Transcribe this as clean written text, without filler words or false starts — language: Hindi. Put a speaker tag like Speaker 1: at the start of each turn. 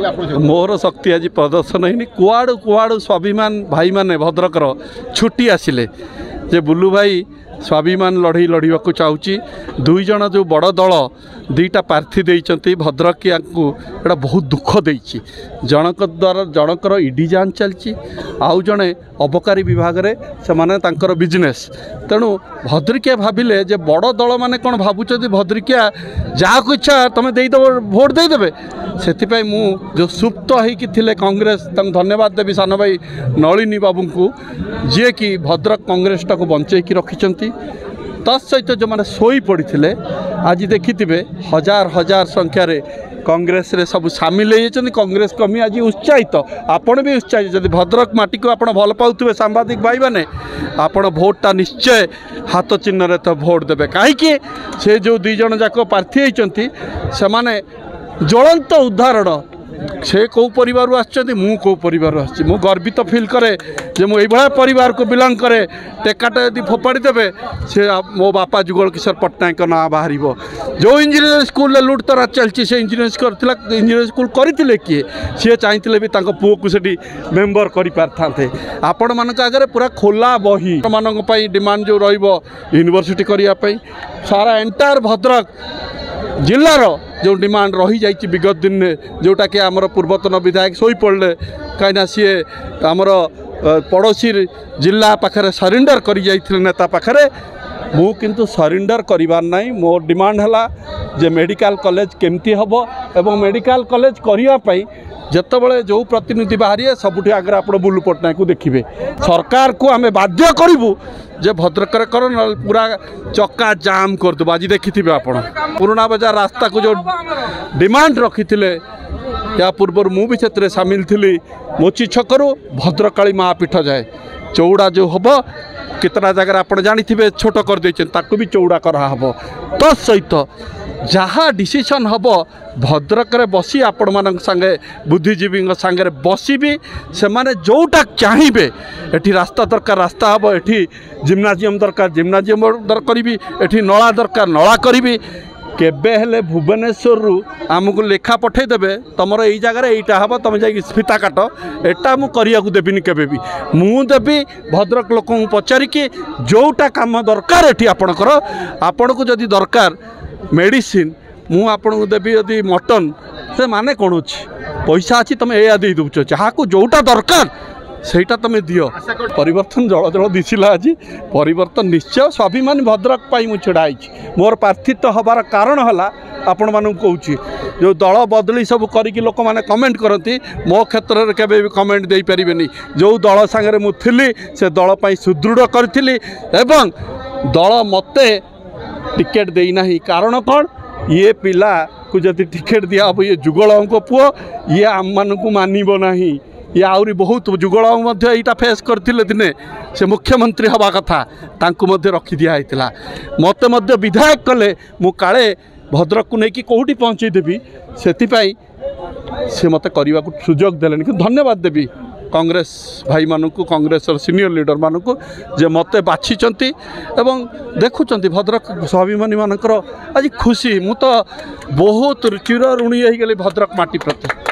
Speaker 1: मोर शक्ति आज प्रदर्शन है कुआड़ू कुआड़ू स्वाभिमान भाई माने भद्रकर छुट्टी आसिले जे बुल्लू भाई स्वाभिमान लड़ई लड़ाक चाहूँगी दुई जन जो बड़ दल दुईटा प्रार्थी देती भद्रकिया को एटा बहुत दुख देती जनक द्वारा जनकर ईडी जांच चलती आउ जड़े अबकारी विभाग में से बिजनेस तेणु भद्रकिया भाविले जे बड़ दल मैंने कौन भावुं भद्रकिया जहाँ को इच्छा तुम देदेव भोट देदेवे से मु जो सुप्त होते कांग्रेस धन्यवाद देवी सान भाई नलिनी बाबू को जी कि भद्रक कांग्रेस टाक बंचेकी रखिंट तत्सहित जो मैंने शोई पड़े आज देखिथे हजार हजार संख्यार कांग्रेस रे सब सामिल होती कांग्रेस कमी आज उत्साहित आपण भी उत्साहित जब भद्रक माटी को आप भल पाउथे सांबादिक भाई मैंने आपण भोटा निश्चय हाथ चिन्ह तो भोट देवे कहीं से जो दुई जन जाक प्रार्थी होती से ज्वलंत उदाहरण से कौ परिवार आसछन्ति मु कौ परिवार आछि मु गर्वित फील करे जे मु एभळा परिवार को बिलोंग करे टेकाटा यदि फोपाड़ी देबे से मो बापा जुगल किशोर पट्टनायक ना बाहर जो इंजीनियरिंग स्कूल लुट तरा चलछि से इंजीनियरिंग स्कूल करथिले किए सी चाहिए भी तांको पुओ को सेठी मेंबर करि पारथांते आपण मानक आगे पूरा खोला बही मानक पई डिमांड जो रहिबो यूनिवर्सिटी करिया पई सारा एंटायर भद्रक जिलार जो डिमांड रही जाइए विगत दिन में जोटा कि आमर पूर्वतन विधायक शोई पड़े कहीं सी आमर पड़ोसी जिला पाखे सरेंडर कर नेता पाखे मु किंतु सरेंडर करिवार नहीं मो डिमांड है जे मेडिकल कॉलेज केमती हम एवं मेडिकल कॉलेज करने जितेबाला जो प्रतिनिधि बाहरी सबुठी आगे आप बुल्लू पट्टनायक को देखिए सरकार को आम बाध्य करूँ जे भद्रक कर पूरा चक्का जाम करदेव आज देखिए आप पुराना बाजार रास्ता को जो डिमांड रखी या पूर्व मु भी से सामिल थी मोची छकरू भद्रकाली महापीठ जाए चौड़ा जो हम कितना जगह आप जानी छोट कर देते भी चौड़ा कराहब तत्सहित जहाँ डिसीजन हम भद्रक बसी आपण मान संगे बुद्धिजीवी सांगे बसबी से माने जोटा चाहिए एठी रास्ता दरकार रास्ता हम एठी जिम्नाजियम दरकार जिम्नाजियम करी एठी नला दरकार नला करी केबे हेले भुवनेश्वर रु आमको लेखा पठेदेवे तुमर यही जगार यहीटा हम तुम जा फिता काट एटा मु करिया को देविनी केबे भी मु देवी भद्रक लोक पचारिकी जोटा काम दरकार एठी आपणकर आपण को जदि दरकार मेडिसिन मु आपन को देवी यदि मटन से माने कौन अच्छी पैसा अच्छी तुम या दे दूच जहाँ को जोटा दरकार सेटा तुम दियो परिवर्तन जल जल दिशिला आज परिवर्तन निश्चय स्वाभिमान भद्रक पाई छिड़ाई मोर प्रार्थित्व हबार कारण है आपण मानू कहूँ जो दल बदली सब करी लोक मैंने कमेंट करती मो क्षेत्र में केवे भी कमेंट दे पारे जो दल सांगे मुझी से दल सुदृढ़ करी एवं दल मते टिकेट देना कारण कौन ये पिला को जब टिकेट दिया हम ये जुगल को पुओ ये आम मान को मानव ना ये आहरी बहुत जुगल यहाँ फेस करते दिने से मुख्यमंत्री हवा कथा रखी दिखाई मत विधायक कले मु काले भद्रक को लेकिन कौटी पहुँचेदेवी से मत करने को सुजोग देले कि धन्यवाद देवी कांग्रेस भाई मानू कांग्रेस सीनियर लीडर मानू जे मत बाछिंट एवं देखुं भद्रक स्वाभिमानी मानकर आज खुशी मु तो बहुत चिर ऋणी हो गली भद्रक माटी प्रति।